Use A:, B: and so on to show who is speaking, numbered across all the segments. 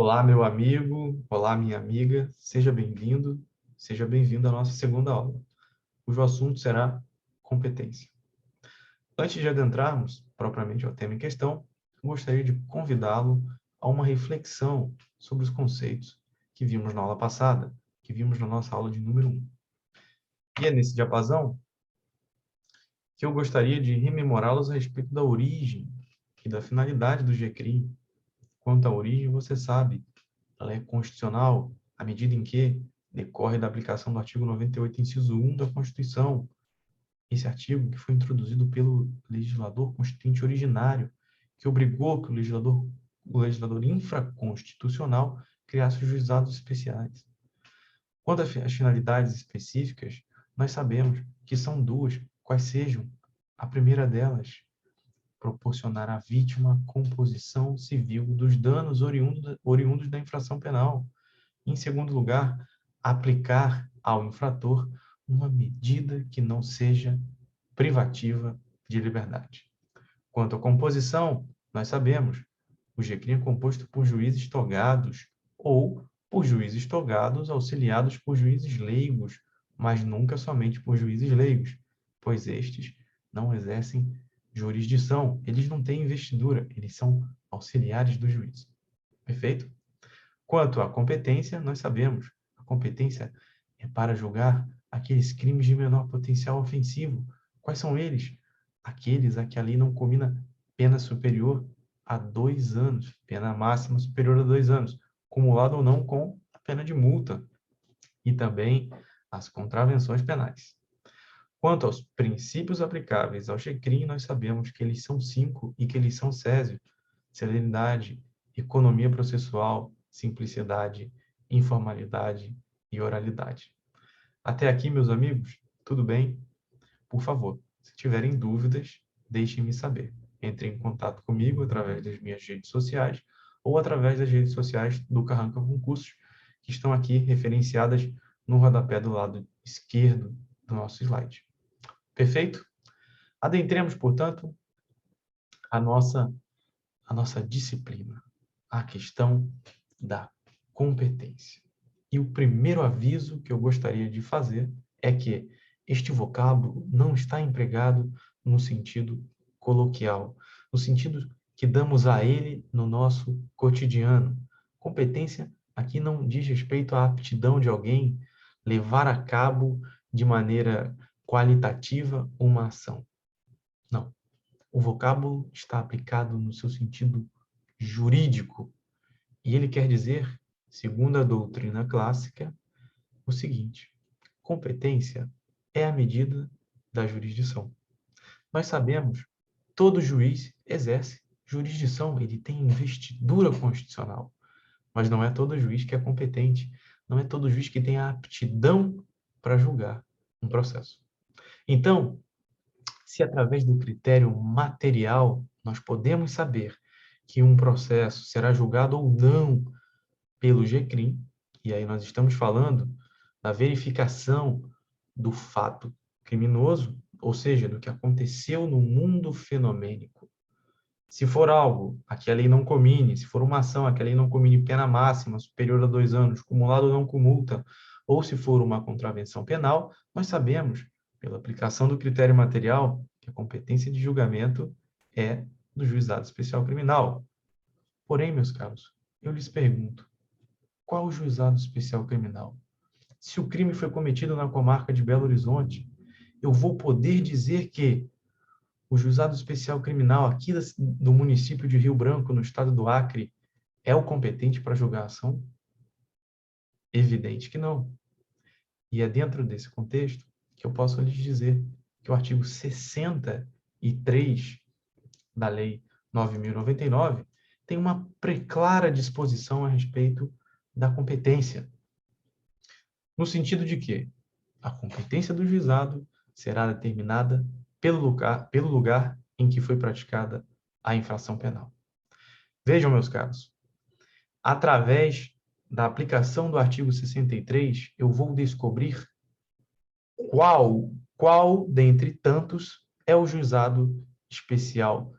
A: Olá, meu amigo, olá, minha amiga, seja bem-vindo à nossa segunda aula, cujo assunto será competência. Antes de adentrarmos propriamente ao tema em questão, gostaria de convidá-lo a uma reflexão sobre os conceitos que vimos na aula passada, que vimos na nossa aula de número 1. E é nesse diapasão que eu gostaria de rememorá-los a respeito da origem e da finalidade do GCRI. Quanto à origem, você sabe, ela é constitucional à medida em que decorre da aplicação do artigo 98, inciso 1 da Constituição. Esse artigo que foi introduzido pelo legislador constituinte originário, que obrigou que o legislador infraconstitucional criasse os juizados especiais. Quanto às finalidades específicas, nós sabemos que são duas, quais sejam. A primeira delas, proporcionar à vítima composição civil dos danos oriundos da infração penal. Em segundo lugar, aplicar ao infrator uma medida que não seja privativa de liberdade. Quanto à composição, nós sabemos, o GCRI é composto por juízes togados ou por juízes togados auxiliados por juízes leigos, mas nunca somente por juízes leigos, pois estes não exercem jurisdição, eles não têm investidura, eles são auxiliares do juiz. Perfeito? Quanto à competência, nós sabemos, a competência é para julgar aqueles crimes de menor potencial ofensivo. Quais são eles? Aqueles a que a lei não combina pena superior a 2 anos, pena máxima superior a 2 anos, cumulado ou não com a pena de multa, e também as contravenções penais. Quanto aos princípios aplicáveis ao GCRI, nós sabemos que eles são 5 e que eles são césio: celeridade, economia processual, simplicidade, informalidade e oralidade. Até aqui, meus amigos, tudo bem? Por favor, se tiverem dúvidas, deixem-me saber. Entrem em contato comigo através das minhas redes sociais ou através das redes sociais do Carranca Concursos, que estão aqui referenciadas no rodapé do lado esquerdo do nosso slide. Perfeito? Adentremos, portanto, a nossa disciplina, a questão da competência. E o primeiro aviso que eu gostaria de fazer é que este vocábulo não está empregado no sentido coloquial, no sentido que damos a ele no nosso cotidiano. Competência aqui não diz respeito à aptidão de alguém levar a cabo de maneira qualitativa uma ação. Não. O vocábulo está aplicado no seu sentido jurídico. E ele quer dizer, segundo a doutrina clássica, o seguinte: competência é a medida da jurisdição. Nós sabemos, todo juiz exerce jurisdição, ele tem investidura constitucional. Mas não é todo juiz que é competente, não é todo juiz que tem a aptidão para julgar um processo. Então, se através do critério material nós podemos saber que um processo será julgado ou não pelo GCRIM, e aí nós estamos falando da verificação do fato criminoso, ou seja, do que aconteceu no mundo fenomênico. Se for algo a que a lei não comine, se for uma ação a que a lei não comine pena máxima superior a 2 anos, cumulado ou não com multa, ou se for uma contravenção penal, nós sabemos, pela aplicação do critério material, que a competência de julgamento é do Juizado Especial Criminal. Porém, meus caros, eu lhes pergunto, qual o Juizado Especial Criminal? Se o crime foi cometido na comarca de Belo Horizonte, eu vou poder dizer que o Juizado Especial Criminal aqui do município de Rio Branco, no estado do Acre, é o competente para julgar a ação? Evidente que não. E é dentro desse contexto que eu posso lhes dizer que o artigo 63 da Lei 9.099 tem uma preclara disposição a respeito da competência. No sentido de que a competência do juizado será determinada pelo lugar em que foi praticada a infração penal. Vejam, meus caros, através da aplicação do artigo 63, eu vou descobrir qual dentre tantos é o juizado especial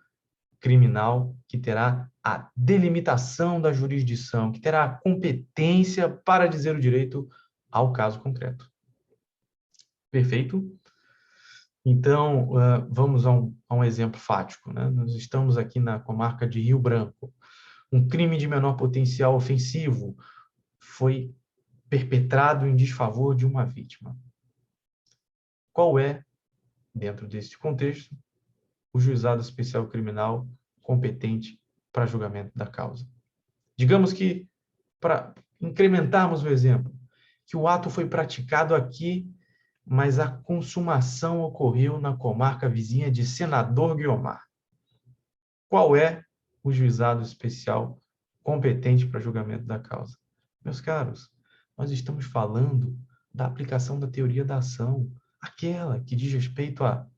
A: criminal que terá a delimitação da jurisdição, que terá a competência para dizer o direito ao caso concreto. Perfeito? Então, vamos a um exemplo fático, né? Nós estamos aqui na comarca de Rio Branco. Um crime de menor potencial ofensivo foi perpetrado em desfavor de uma vítima. Qual é, dentro deste contexto, o juizado especial criminal competente para julgamento da causa? Digamos que, para incrementarmos o exemplo, que o ato foi praticado aqui, mas a consumação ocorreu na comarca vizinha de Senador Guiomar. Qual é o juizado especial competente para julgamento da causa? Meus caros, nós estamos falando da aplicação da teoria da ação, aquela que diz respeito à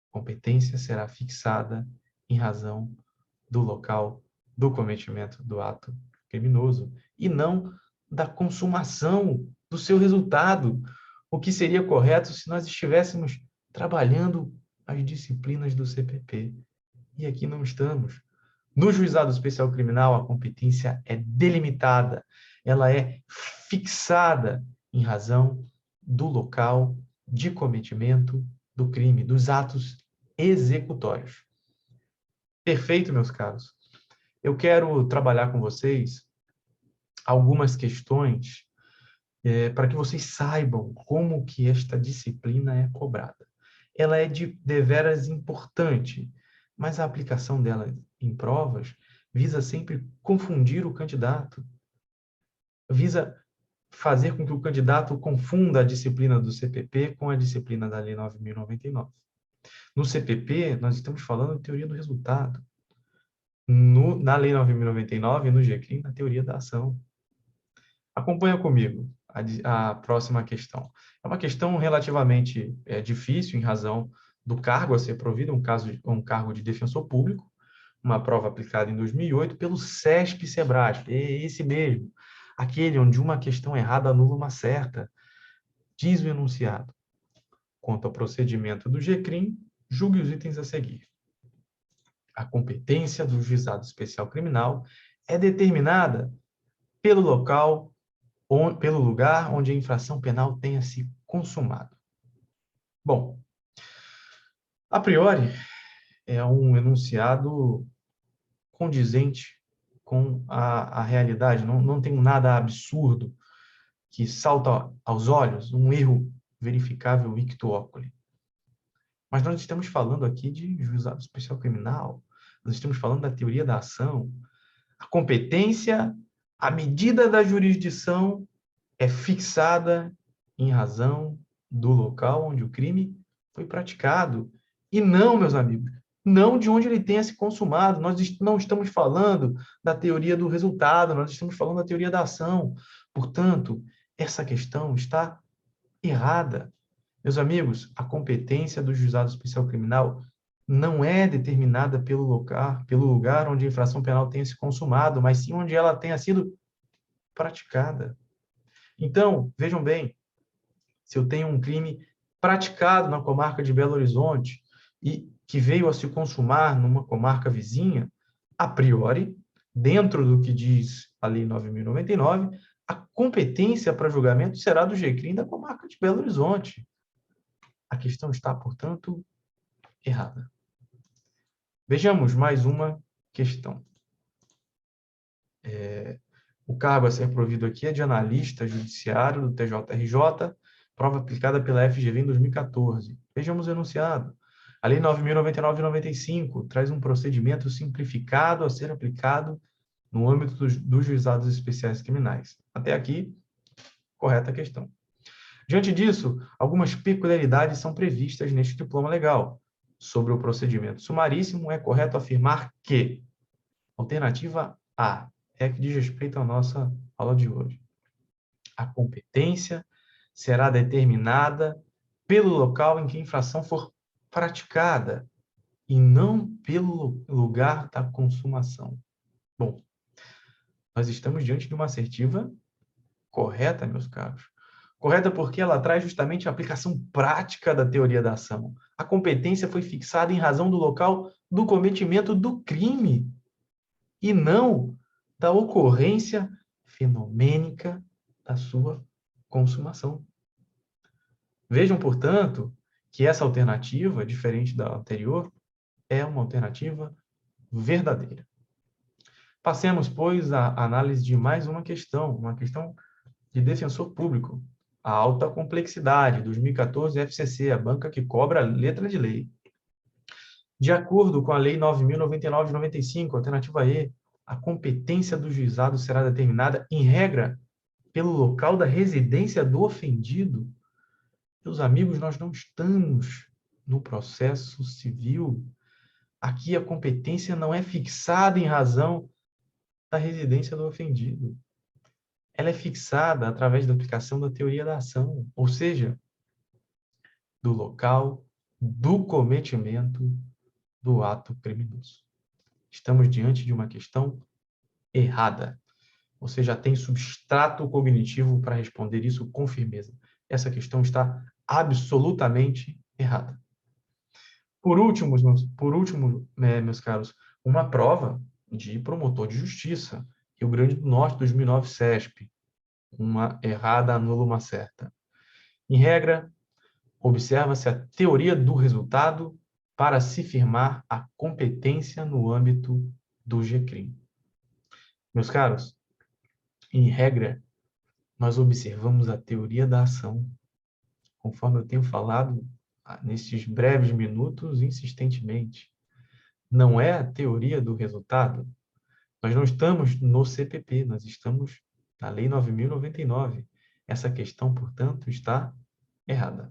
A: competência será fixada em razão do local do cometimento do ato criminoso e não da consumação do seu resultado, o que seria correto se nós estivéssemos trabalhando as disciplinas do CPP. E aqui não estamos. No juizado especial criminal, a competência é delimitada, ela é fixada em razão do local de cometimento do crime, dos atos executórios. Perfeito, meus caros. Eu quero trabalhar com vocês algumas questões para que vocês saibam como que esta disciplina é cobrada. Ela é de deveras importante, mas a aplicação dela em provas visa sempre confundir o candidato, visa fazer com que o candidato confunda a disciplina do CPP com a disciplina da Lei 9.099. No CPP, nós estamos falando de teoria do resultado. Na Lei 9.099, no GCRIM, na teoria da ação. Acompanha comigo a próxima questão. É uma questão relativamente difícil em razão do cargo a ser provido, um cargo de defensor público, uma prova aplicada em 2008 pelo CESP-SEBRASP, esse mesmo, aquele onde uma questão errada anula uma certa. Diz o enunciado. Quanto ao procedimento do GCRIM, julgue os itens a seguir. A competência do juizado especial criminal é determinada pelo pelo lugar onde a infração penal tenha se consumado. Bom, a priori, é um enunciado condizente com a realidade, não tem nada absurdo que salta aos olhos, um erro verificável ictu oculi. Mas nós estamos falando aqui de juizado especial criminal, nós estamos falando da teoria da ação. A competência, a medida da jurisdição é fixada em razão do local onde o crime foi praticado. E não, meus amigos, não de onde ele tenha se consumado. Nós não estamos falando da teoria do resultado, nós estamos falando da teoria da ação. Portanto, essa questão está errada. Meus amigos, a competência do juizado especial criminal não é determinada pelo lugar onde a infração penal tenha se consumado, mas sim onde ela tenha sido praticada. Então, vejam bem, se eu tenho um crime praticado na comarca de Belo Horizonte e que veio a se consumar numa comarca vizinha, a priori, dentro do que diz a Lei 9.099, a competência para julgamento será do GCRIM da comarca de Belo Horizonte. A questão está, portanto, errada. Vejamos mais uma questão. O cargo a ser provido aqui é de analista judiciário do TJRJ, prova aplicada pela FGV em 2014. Vejamos o enunciado. A Lei 9.099 de 95 traz um procedimento simplificado a ser aplicado no âmbito dos juizados especiais criminais. Até aqui, correta a questão. Diante disso, algumas peculiaridades são previstas neste diploma legal. Sobre o procedimento sumaríssimo, é correto afirmar que, alternativa A, é que diz respeito à nossa aula de hoje. A competência será determinada pelo local em que a infração for praticada e não pelo lugar da consumação. Bom, nós estamos diante de uma assertiva correta, meus caros. Correta porque ela traz justamente a aplicação prática da teoria da ação. A competência foi fixada em razão do local do cometimento do crime e não da ocorrência fenomênica da sua consumação. Vejam, portanto, que essa alternativa, diferente da anterior, é uma alternativa verdadeira. Passemos, pois, à análise de mais uma questão de defensor público. A alta complexidade, 2014 FCC, a banca que cobra a letra de lei. De acordo com a Lei 9.099 de 95, alternativa E, a competência do juizado será determinada, em regra, pelo local da residência do ofendido. Meus amigos, nós não estamos no processo civil. Aqui a competência não é fixada em razão da residência do ofendido. Ela é fixada através da aplicação da teoria da ação, ou seja, do local do cometimento do ato criminoso. Estamos diante de uma questão errada. Você já tem substrato cognitivo para responder isso com firmeza. Essa questão está absolutamente errada. Por último, meus caros, uma prova de promotor de justiça, Rio Grande do Norte, 2009, CESP. Uma errada anula uma certa. Em regra, observa-se a teoria do resultado para se firmar a competência no âmbito do GCRIM. Meus caros, em regra, nós observamos a teoria da ação, conforme eu tenho falado nesses breves minutos insistentemente. Não é a teoria do resultado. Nós não estamos no CPP, nós estamos na Lei 9.099. Essa questão, portanto, está errada.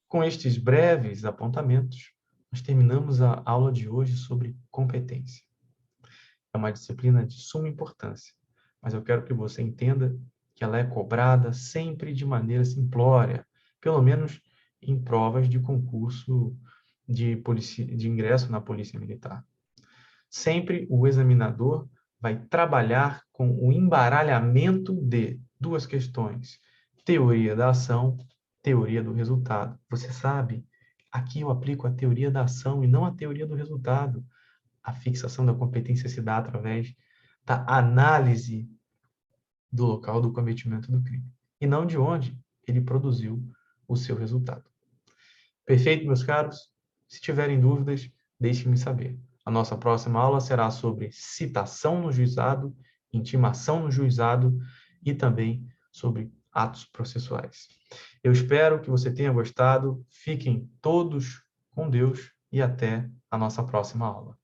A: Com estes breves apontamentos, nós terminamos a aula de hoje sobre competência. É uma disciplina de suma importância, mas eu quero que você entenda que ela é cobrada sempre de maneira simplória, pelo menos em provas de concurso de ingresso na Polícia Militar. Sempre o examinador vai trabalhar com o embaralhamento de duas questões: teoria da ação, teoria do resultado. Você sabe, aqui eu aplico a teoria da ação e não a teoria do resultado. A fixação da competência se dá através da análise do local do cometimento do crime, e não de onde ele produziu o seu resultado. Perfeito, meus caros? Se tiverem dúvidas, deixem-me saber. A nossa próxima aula será sobre citação no juizado, intimação no juizado e também sobre atos processuais. Eu espero que você tenha gostado. Fiquem todos com Deus e até a nossa próxima aula.